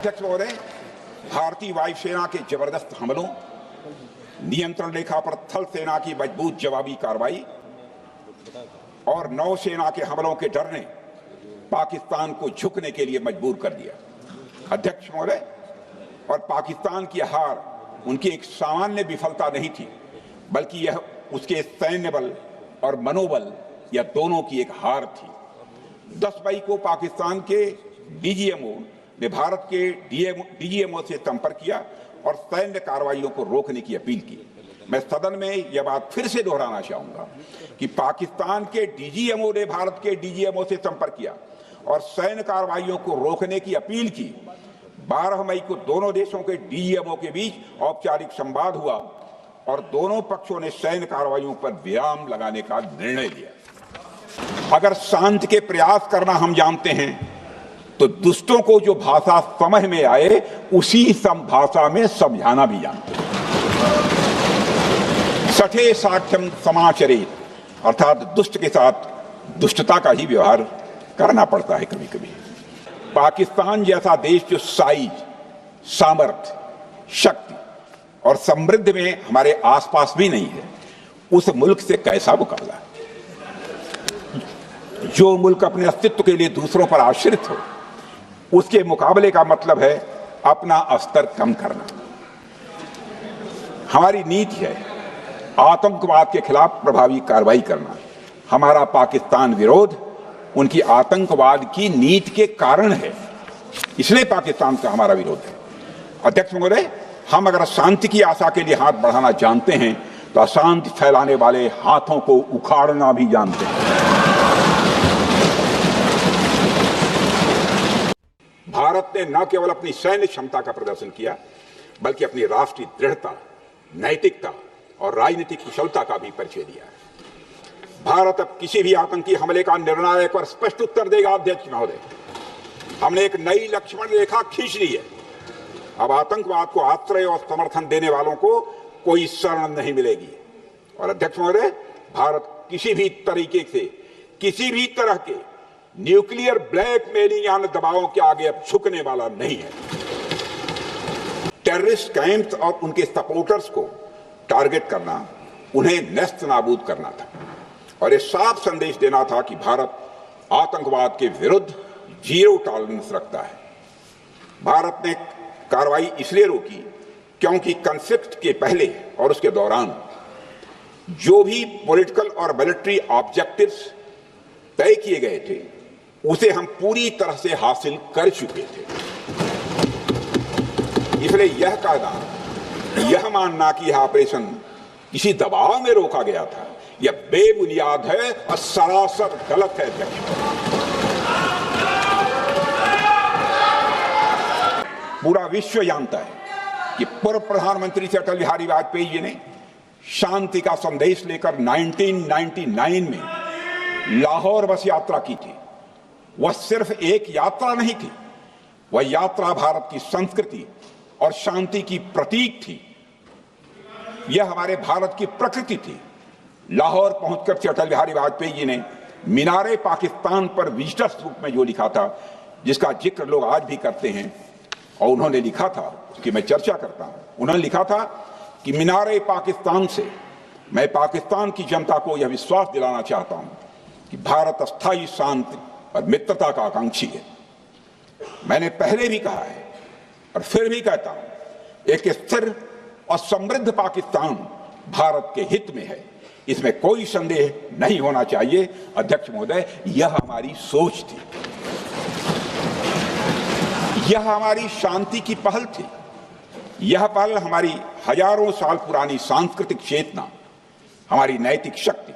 अध्यक्ष महोदय, भारतीय वायुसेना के जबरदस्त हमलों, नियंत्रण रेखा पर थल सेना की मजबूत जवाबी कार्रवाई और नौसेना के हमलों के डर ने पाकिस्तान को झुकने के लिए मजबूर कर दिया। अध्यक्ष महोदय, और पाकिस्तान की हार उनकी एक सामान्य विफलता नहीं थी, बल्कि यह उसके सैन्य बल और मनोबल या दोनों की एक हार थी। 10 मई को पाकिस्तान के डीजीएमओ ने भारत के डीजीएमओ से संपर्क किया और सैन्य कार्रवाइयों को रोकने की अपील की। मैं सदन में यह बात फिर से दोहराना चाहूंगा कि पाकिस्तान के डीजीएमओ ने भारत के डीजीएमओ से संपर्क किया और सैन्य कार्रवाइयों को रोकने की अपील की। 12 मई को दोनों देशों के डीजीएमओ के बीच औपचारिक संवाद हुआ और दोनों पक्षों ने सैन्य कार्रवाइयों पर विराम लगाने का निर्णय लिया। अगर शांति के प्रयास करना हम जानते हैं तो दुष्टों को जो भाषा समझ में आए उसी भाषा में समझाना भी जानते हैं। सठे साक्ष्यम समाचरित, अर्थात दुष्ट के साथ दुष्टता का ही व्यवहार करना पड़ता है कभी कभी। पाकिस्तान जैसा देश जो साइज, सामर्थ्य, शक्ति और समृद्धि में हमारे आसपास भी नहीं है, उस मुल्क से कैसा मुकाबला? जो मुल्क अपने अस्तित्व के लिए दूसरों पर आश्रित हो, उसके मुकाबले का मतलब है अपना स्तर कम करना। हमारी नीति है आतंकवाद के खिलाफ प्रभावी कार्रवाई करना। हमारा पाकिस्तान विरोध उनकी आतंकवाद की नीति के कारण है, इसलिए पाकिस्तान से हमारा विरोध है। अध्यक्ष महोदय, हम अगर शांति की आशा के लिए हाथ बढ़ाना जानते हैं तो अशांति फैलाने वाले हाथों को उखाड़ना भी जानते हैं। भारत ने न केवल अपनी सैन्य क्षमता का प्रदर्शन किया, बल्कि अपनी राष्ट्रीय दृढ़ता, नैतिकता और राजनीतिक कुशलता का भी परिचय दिया है। भारत अब किसी भी आतंकी हमले का निर्णायक और स्पष्ट उत्तर देगा। अध्यक्ष महोदय, हमने एक नई लक्ष्मण रेखा खींच ली है। अब आतंकवाद को आश्रय और समर्थन देने वालों को कोई शरण नहीं मिलेगी। और अध्यक्ष महोदय, भारत किसी भी तरीके से, किसी भी तरह के न्यूक्लियर ब्लैकमेलिंग या दबावों के आगे अब झुकने वाला नहीं है। टेररिस्ट कैंप्स और उनके सपोर्टर्स को टारगेट करना, उन्हें नेस्त नाबूद करना था और ये साफ संदेश देना था कि भारत आतंकवाद के विरुद्ध जीरो टॉलरेंस रखता है। भारत ने कार्रवाई इसलिए रोकी क्योंकि कॉन्फ्लिक्ट के पहले और उसके दौरान जो भी पॉलिटिकल और मिलिट्री ऑब्जेक्टिव्स तय किए गए थे, उसे हम पूरी तरह से हासिल कर चुके थे। इसलिए यह कहना, यह मानना कि यह ऑपरेशन किसी दबाव में रोका गया था, यह बेबुनियाद है और सरासर गलत है। पूरा विश्व जानता है कि पूर्व प्रधानमंत्री से अटल बिहारी वाजपेयी जी ने शांति का संदेश लेकर 1999 में लाहौर बस यात्रा की थी। वह सिर्फ एक यात्रा नहीं थी, वह यात्रा भारत की संस्कृति और शांति की प्रतीक थी। यह हमारे भारत की प्रकृति थी। लाहौर पहुंचकर अटल बिहारी वाजपेयी जी ने मीनारे पाकिस्तान पर विजिटर्स रूप में जो लिखा था, जिसका जिक्र लोग आज भी करते हैं, और उन्होंने लिखा था, उसकी मैं चर्चा करता हूं। उन्होंने लिखा था कि मीनारे पाकिस्तान से मैं पाकिस्तान की जनता को यह विश्वास दिलाना चाहता हूं कि भारत अस्थायी शांति और मित्रता का आकांक्षी है। मैंने पहले भी कहा है और फिर भी कहता हूं, एक स्थिर और समृद्ध पाकिस्तान भारत के हित में है, इसमें कोई संदेह नहीं होना चाहिए। अध्यक्ष महोदय, यह हमारी सोच थी, यह हमारी शांति की पहल थी। यह पहल हमारी हजारों साल पुरानी सांस्कृतिक चेतना, हमारी नैतिक शक्ति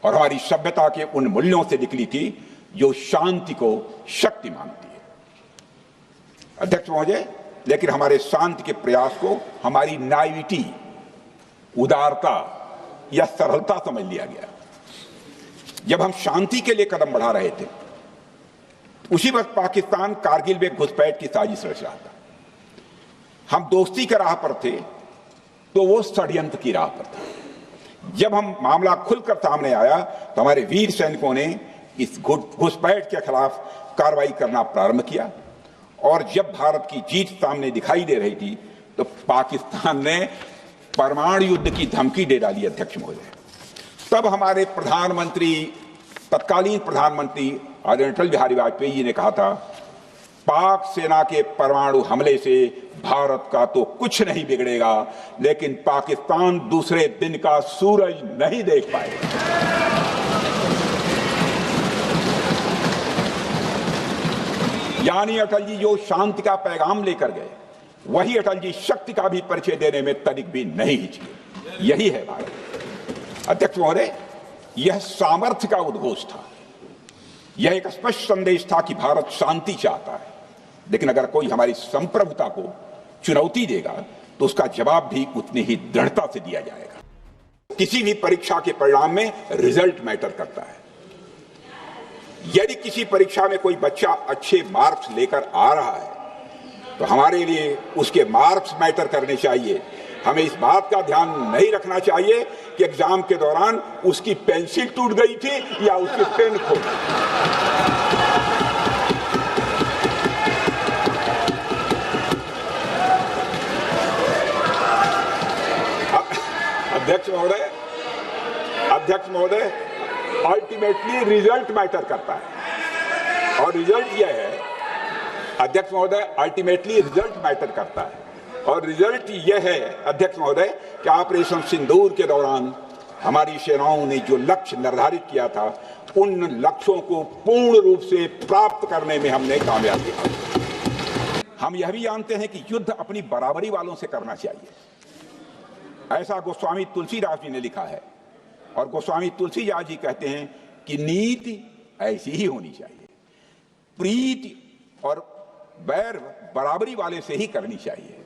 और हमारी सभ्यता के उन मूल्यों से निकली थी जो शांति को शक्ति मानती है। अध्यक्ष महोदय, लेकिन हमारे शांति के प्रयास को हमारी नाइविटी, उदारता या सरलता समझ लिया गया। जब हम शांति के लिए कदम बढ़ा रहे थे, उसी वक्त पाकिस्तान कारगिल में घुसपैठ की साजिश रच रहा था। हम दोस्ती के राह पर थे तो वो षड्यंत्र की राह पर था। जब हम मामला खुलकर सामने आया तो हमारे वीर सैनिकों ने इस घुसपैठ के खिलाफ कार्रवाई करना प्रारंभ किया और जब भारत की जीत सामने दिखाई दे रही थी तो पाकिस्तान ने परमाणु युद्ध की धमकी दे डाली अध्यक्ष महोदय। तब हमारे प्रधानमंत्री, तत्कालीन प्रधानमंत्री आदरणीय अटल बिहारी वाजपेयी जी ने कहा था, पाक सेना के परमाणु हमले से भारत का तो कुछ नहीं बिगड़ेगा, लेकिन पाकिस्तान दूसरे दिन का सूरज नहीं देख पाएगा। यानी अटल जी जो शांति का पैगाम लेकर गए, वही अटल जी शक्ति का भी परिचय देने में तनिक भी नहीं हिचके। यही है भारत। अध्यक्ष महोदय, यह सामर्थ्य का उद्घोष था। यह एक स्पष्ट संदेश था कि भारत शांति चाहता है, लेकिन अगर कोई हमारी संप्रभुता को चुनौती देगा तो उसका जवाब भी उतनी ही दृढ़ता से दिया जाएगा। किसी भी परीक्षा के परिणाम में रिजल्ट मैटर करता है। यदि किसी परीक्षा में कोई बच्चा अच्छे मार्क्स लेकर आ रहा है तो हमारे लिए उसके मार्क्स मैटर करने चाहिए। हमें इस बात का ध्यान नहीं रखना चाहिए कि एग्जाम के दौरान उसकी पेंसिल टूट गई थी या उसकी पेन खो गई। अध्यक्ष महोदय, अल्टीमेटली रिजल्ट मैटर करता है और रिजल्ट यह है, अध्यक्ष महोदय, अल्टीमेटली रिजल्ट मैटर करता है और रिजल्ट यह है अध्यक्ष महोदय कि ऑपरेशन सिंदूर के दौरान हमारी सेनाओं ने जो लक्ष्य निर्धारित किया था, उन लक्ष्यों को पूर्ण रूप से प्राप्त करने में हमने कामयाबी हासिल। हम यह भी जानते हैं कि युद्ध अपनी बराबरी वालों से करना चाहिए। ऐसा गोस्वामी तुलसीदास जी ने लिखा है और गोस्वामी तुलसीदास जी कहते हैं कि नीति ऐसी ही होनी चाहिए। प्रीति और बैर बराबरी वाले से ही करनी चाहिए।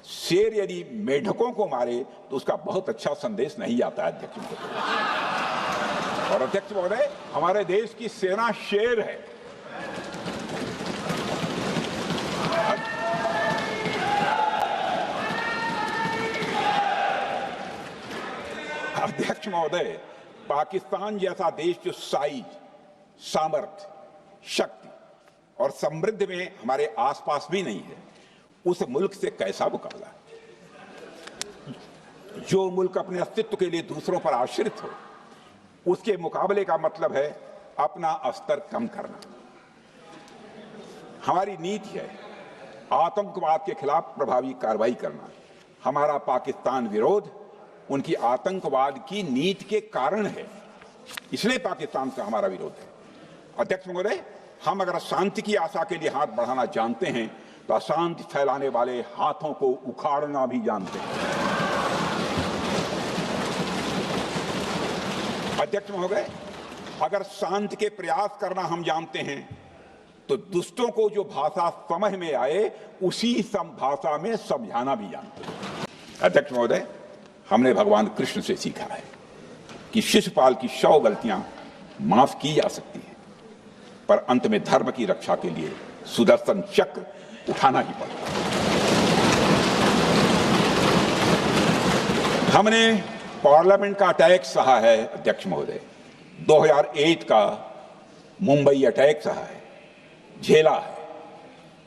शेर यदि मेढकों को मारे तो उसका बहुत अच्छा संदेश नहीं आता है अध्यक्ष महोदय। और अध्यक्ष महोदय, हमारे देश की सेना शेर है। अध्यक्ष महोदय, पाकिस्तान जैसा देश जो साइज, सामर्थ्य, शक्ति और समृद्धि में हमारे आसपास भी नहीं है, उस मुल्क से कैसा मुकाबला? जो मुल्क अपने अस्तित्व के लिए दूसरों पर आश्रित हो, उसके मुकाबले का मतलब है अपना स्तर कम करना। हमारी नीति है आतंकवाद के खिलाफ प्रभावी कार्रवाई करना। हमारा पाकिस्तान विरोध उनकी आतंकवाद की नीति के कारण है, इसलिए पाकिस्तान का हमारा विरोध है। अध्यक्ष महोदय, हम अगर शांति की आशा के लिए हाथ बढ़ाना जानते हैं तो अशांति फैलाने वाले हाथों को उखाड़ना भी जानते हैं। अध्यक्ष महोदय, अगर शांति के प्रयास करना हम जानते हैं तो दुष्टों को जो भाषा समझ में आए उसी भाषा में समझाना भी जानते हैं। अध्यक्ष महोदय, हमने भगवान कृष्ण से सीखा है कि शिशुपाल की 100 गलतियां माफ की जा सकती हैं, पर अंत में धर्म की रक्षा के लिए सुदर्शन चक्र उठाना ही पड़ेगा। हमने पार्लियामेंट का अटैक सहा है अध्यक्ष महोदय, 2008 का मुंबई अटैक सहा है, झेला है,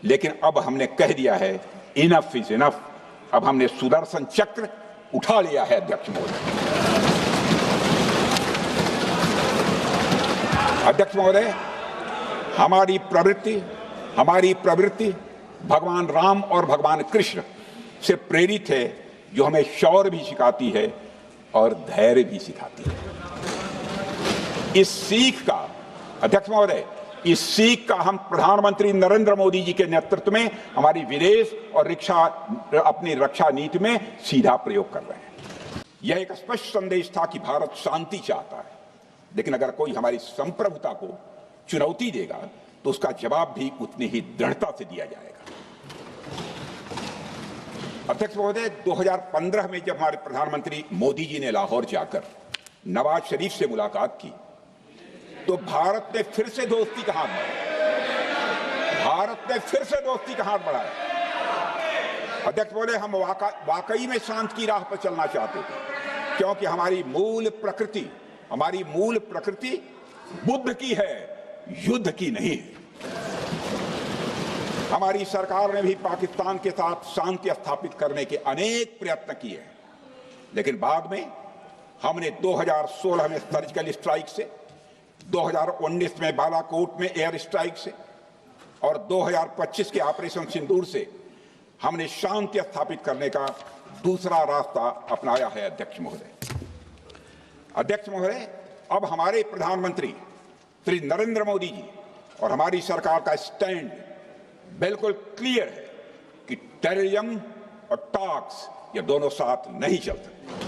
लेकिन अब हमने कह दिया है इनफ इज इनफ। अब हमने सुदर्शन चक्र उठा लिया है अध्यक्ष महोदय। अध्यक्ष महोदय, हमारी प्रवृत्ति भगवान राम और भगवान कृष्ण से प्रेरित है, जो हमें शौर्य भी सिखाती है और धैर्य भी सिखाती है। इस सीख का अध्यक्ष महोदय, इस सीख का हम प्रधानमंत्री नरेंद्र मोदी जी के नेतृत्व में हमारी विदेश और अपनी रक्षा नीति में सीधा प्रयोग कर रहे हैं। यह एक स्पष्ट संदेश था कि भारत शांति चाहता है, लेकिन अगर कोई हमारी संप्रभुता को चुनौती देगा तो उसका जवाब भी उतनी ही दृढ़ता से दिया जाएगा। अध्यक्ष महोदय, 2015 में जब हमारे प्रधानमंत्री मोदी जी ने लाहौर जाकर नवाज शरीफ से मुलाकात की तो भारत ने फिर से दोस्ती का हाथ बढ़ाया। अध्यक्ष महोदय, हम वाकई में शांति की राह पर चलना चाहते थे, क्योंकि हमारी मूल प्रकृति बुद्ध की है, युद्ध की नहीं है। हमारी सरकार ने भी पाकिस्तान के साथ शांति स्थापित करने के अनेक प्रयत्न किए हैं, लेकिन बाद में हमने 2016 में सर्जिकल स्ट्राइक से, 2019 में बालाकोट में एयर स्ट्राइक से और 2025 के ऑपरेशन सिंदूर से हमने शांति स्थापित करने का दूसरा रास्ता अपनाया है। अध्यक्ष महोदय, अब हमारे प्रधानमंत्री श्री नरेंद्र मोदी जी और हमारी सरकार का स्टैंड बिल्कुल क्लियर है कि टेररिज्म और टॉक्स ये दोनों साथ नहीं चल सकते।